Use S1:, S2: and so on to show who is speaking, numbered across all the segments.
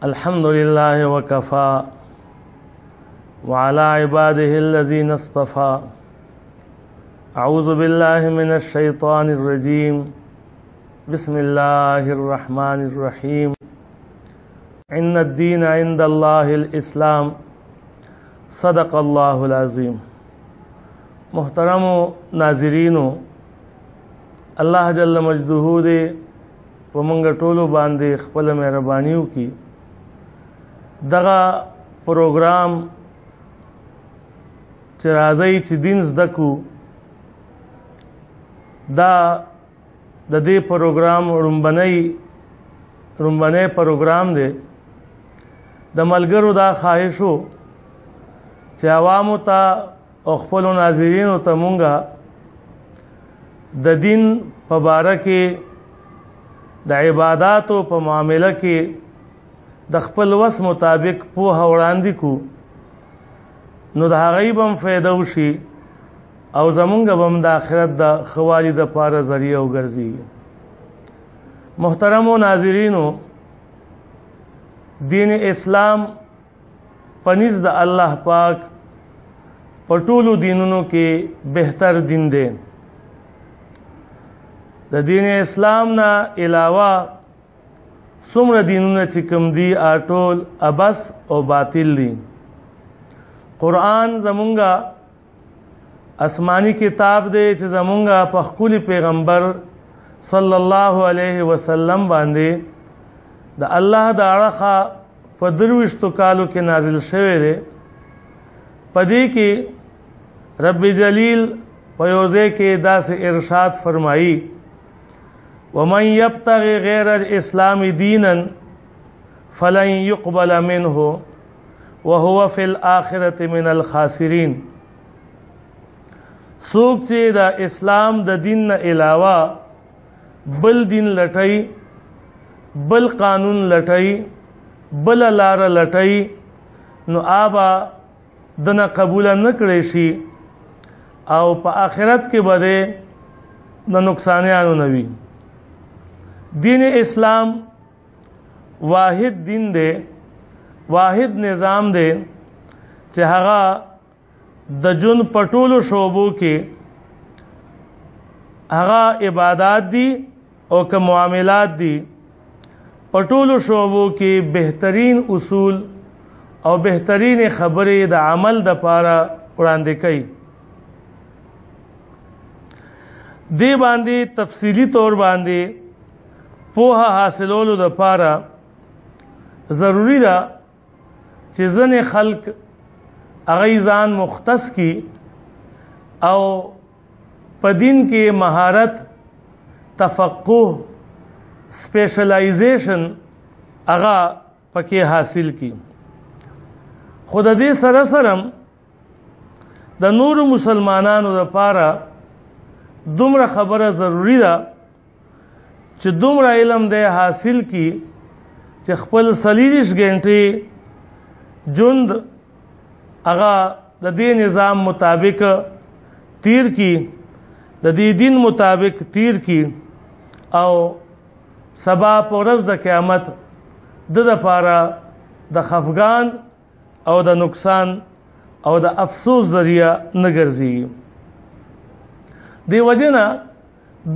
S1: الحمد لله وكفى وعلى عباده الذين اصطفى. أعوذ بالله من الشيطان الرجيم. بسم الله الرحمن الرحيم. إن الدين عند الله الإسلام. صدق الله العظيم. محترم ناظرینو، الله جل مجدہو دے ومنګ ټولو باندې خپل مهربانیو کی دغه پروګرام چې راځي چې دین زده کو، دا د دې پروګرام رومبنی پروګرام دی. د ملګرو دا خواهشو چې عوامو ته او خپلو ناظرینو ته مونږه د دین په باره کې د عباداتو په معامله کې د خپل وس مطابق پوهه وړاندې کو، نو د هغوی به هم فایده وشي او زمونږ به هم د آخرت د ښه والي دپاره ذریعه وګرځي. محترمو ناظرینو، دین اسلام په نزد د الله پاک په ټولو دینونو کې بهتر دین دی. د دین اسلام نه علاوه څومره دینونه چې کوم دي ټول ابس او باطل دي. قرآن زمونږه آسمانی کتاب دی چې زمونږه په ښکلي پیغمبر صلی الله علیه وسلم باندې د الله د اړخه په 23 کالو کې نازل شوی دی. په دې کې رب جلیل په یو ځای کې داسې ارشاد فرمایي: ومن یبتغ غیر الاسلام دینا فلن یقبل منه وهو فی الاخرة من الخاسرین. څوک چې د اسلام د دین نه علاوه بل دین لټوي، بل قانون لټوي، بل لاره لټوي، نو آبا دنه قبول نه کړی شي او په آخرت کې به د نقصانیانو نه وي. دین اسلام واحد دین دی، واحد نظام دی چې هغه د ژوند په ټولو شعبو کې هغه عبادات دي او که معاملات دي، په ټولو شعبو کې بهترین اصول او بهترین خبرې د عمل دپاره وړاندې کوي. دې باندې تفصیلی طور باندې پوهه حاصلولو دپاره ضروری ده چې ځینې خلک هغوی ځان مختص کی او په دین کې مهارت، تفقه، سپیشلایزیشن هغه پکې حاصل کی. خو د دې سره سره د نورو مسلمانانو دپاره دومره خبره ضروری ده چې دومره علم دی حاصل کی چې خپل 40 غنټې ژوند هغه د دې نظام مطابق تیر کی، د دې دین مطابق تیر کی، او سبا په ورځ د قیامت د دپاره د خفګان او د نقصان او د افسوس ذریعہ نه ګرځي. دې وجې نه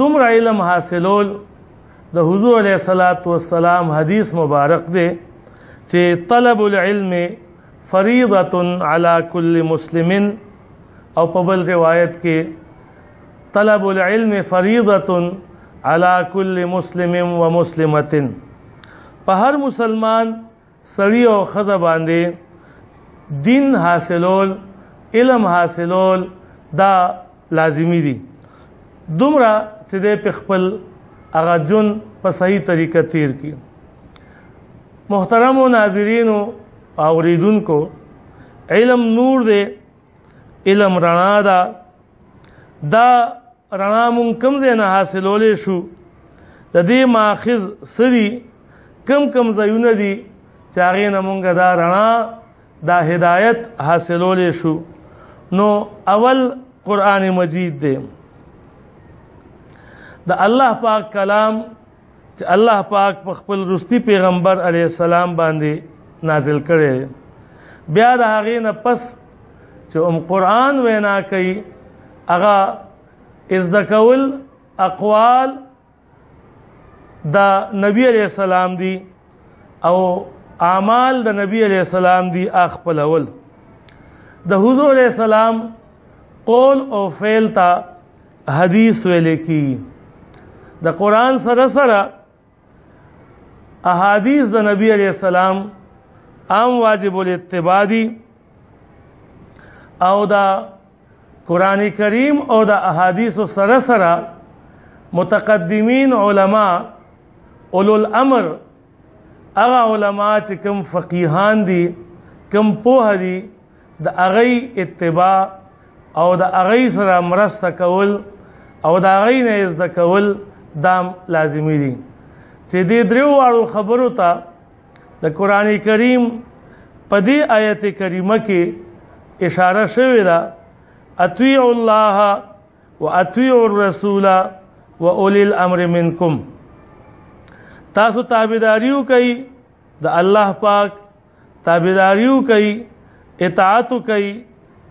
S1: دومره علم حاصلول د حضور علیه الصلاۃ والسلام حدیث مبارک دی چې طلب العلم فریضة علی کل مسلم، او په بل روایت کې طلب العلم فریضة علی کل مسلم و مسلمة. په هر مسلمان سړی او ښځه باندې دین حاصلول، علم حاصلول دا لازمی دي، دومره چې دی په خپل هغه ژوند په صحیح طریقه تیر کی. محترمو ناظرینو اوریدونکو، علم نور دی، علم رڼا ده. دا رڼا مونږ کوم ځای نه حاصلولی شو؟ د دې ماخذ څه دي؟ کم ځایونه دي چې هغې نه مونږ دا رڼا، دا هدایت حاصلولی شو؟ نو اول قرآن مجید دی، د الله پاک کلام چې الله پاک په خپل رستی پیغمبر علیه السلام باندې نازل کړي. بیا د هغې نه پس چې قرآن وینا کوي هغه ازده کول اقوال د نبی علیه السلام دی او اعمال د نبی علیه السلام دی خپلول. د حضور علیه السلام قول او فعل ته حدیث ویل کی. د قرآن سره سره احادیث د نبی علیہ السلام عام واجب الاتباع دي او دا قرآن کریم او د احادیث سره سره متقدمین علما اولو الامر هغه علما چې کوم فقیهان دي کوم پوه دي د هغې اتباع او د هغې سره مرسته کول او د هغې نه زده کول دام لازمی دي. چې دې دریو واړو خبرو ته د قرآن کریم په دې آیت کریمه کې اشاره شوې ده اطیعوا الله و اطیعوا الرسول و اولی الامر منکم. تاسو تابعداریو کوي د الله پاک، تابعداریو کوي، اطاعتو کوي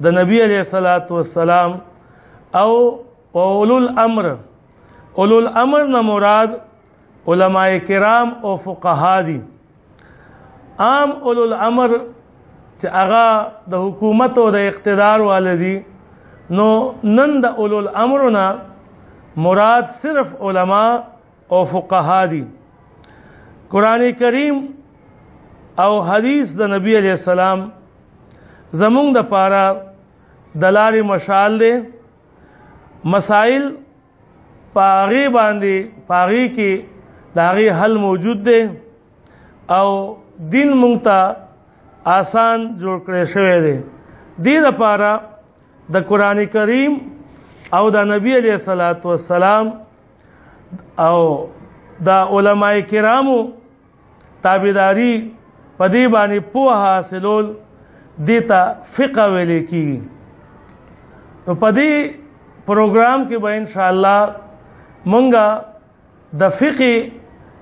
S1: د نبی علیہ الصلوۃ والسلام او اولو الامر. اولو الامر نه مراد علماء کرام او فقها دي. عام اولو الامر چې هغه د حکومت او د اقتدار والدي، نو نن د اولو الامر نه مراد صرف علما او فقها دي. قرآن کریم او حدیث د نبی علیہ السلام زمونږ د پاره د لارې مشال دی. مسائل پاغي باندې پاغي کې داغي حل موجود دی او دین مونږ ته آسان جوړ کړی شوی دی. دې لپاره د قرآن کریم او د نبی علیہ الصلوۃ والسلام او د علماء کرامو تابعداري په دې باندې پوهه حاصلول دې ته فقه ویل کېږي. نو په دې پروګرام کې به انشاءالله مونږه د فقه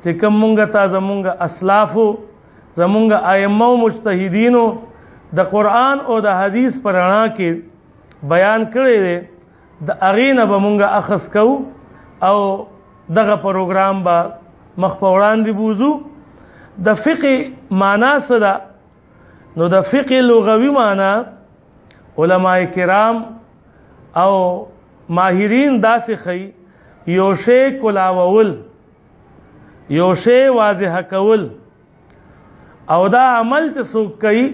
S1: چې کوم مونږ ته زمونږ اسلافو زمونږ ائمه او مجتهدینو د قرآن او د حدیث په رڼا کې بیان کړی دی د هغې نه به مونږ اخذ کوو او دغه پروګرام به مخ په وړاندې بوځو. د فقه معنا څه ده؟ نو د فقه لغوي معنا علماء کرام او ماهرین داسې ښیي یو شی کلاوول، یو شی واضح کول، او دا عمل چې څوک کوي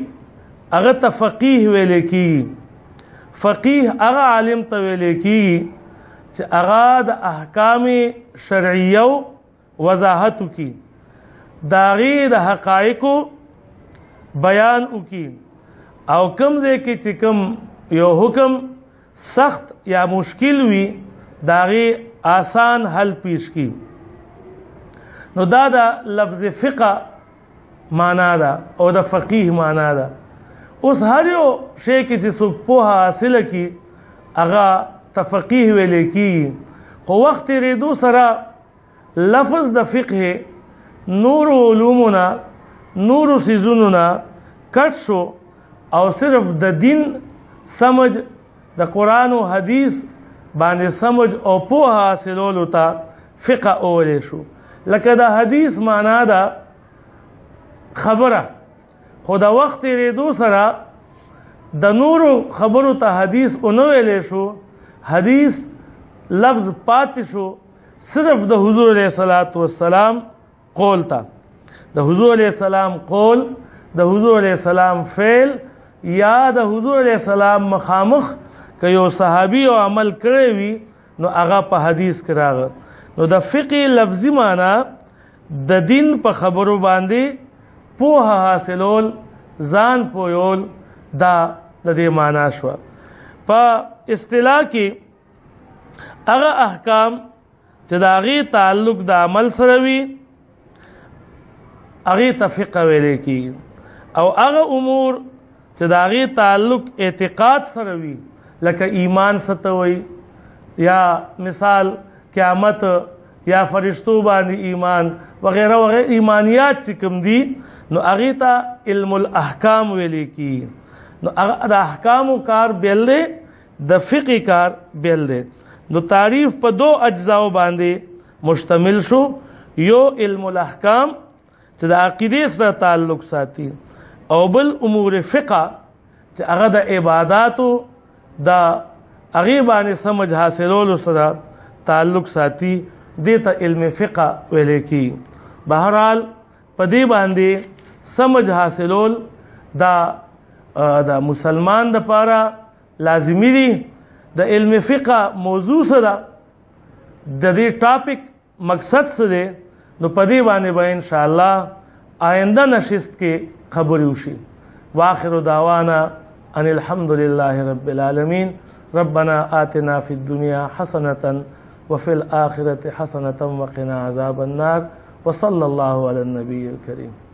S1: هغه ته فقیه ویل کېږي. فقیه هغه عالم ته ویل کېږي چې هغه د احکام شرعیو وضاحت وکړي، د هغې د حقایقو بیان وکړي او کوم ځای کې چې کوم یو حکم سخت یا مشکل وي د هغې آسان حل پیش کړي. نو دا د لفظ فقه معنا ده او د فقیه معنا ده. اوس هر یو شی کې چې څوک پوهه حاصله کړي هغه ته فقیه ویل کېږي. خو وخت تېرېدو سره لفظ د فقه نورو علومو نه نورو څیزونو نه کټ شو او صرف د دین سمج د قرآن او حدیث باندې سمج او پوهه حاصلولو ته فقه اولی شو. لکه د حدیث معنا ده خبره، خو د وخت تېرېدو سره د نورو خبرو ته حدیث ونه ویلی شو. حدیث لفظ پاتې شو صرف د حضور علیہ الصلوۃ والسلام قول ته. د حضور علیہ السلام قول، د حضور علیہ السلام فعل یا د حضور علیہ السلام مخامخ که یو صحابي او عمل کړی وي نو هغه په حدیث کې راغی. نو د فقه لفظي معنا د دین په خبرو باندې پوهه حاصلول، ځان پویول، دا د دې معنا شوه. په اصطلاح کې هغه احکام چې د هغې تعلق د عمل سره وي هغې ته فقه ویلی کېږي، او هغه امور چې د هغې تعلق اعتقاد سره وي لکه ایمان څه ته وایي، یا مثال قیامت یا فرشتو باندې ایمان وغیرہ وغیرہ ایمانیات چې کوم دي نو هغه ته علم الاحکام ویل کی. نو د احکام کار بیل دی د فقه کار بیل دی. نو تعریف په دو اجزاء باندې مشتمل شو. یو علم الاحکام چې د عقیدې سره تعلق ساتي او بل امور فقه چې هغه د عباداتو د هغې باندې سمجھ حاصلولو سره تعلق ساتي دې ته علم فقه ویل کی. بهرحال په دې باندې سمجھ حاصلول د مسلمان دپاره لازمی دي. د علم فقه موضوع سره د دې ټاپک مقصد څه دی نو په دې باندې به انشاءالله آینده نشست کې خبرې وشي. واخر دعوانا ان الحمد لله رب العالمين. ربنا آتنا في الدنيا حسنة وفي الآخرة حسنة وقنا عذاب النار. وصلى الله على النبي الكريم.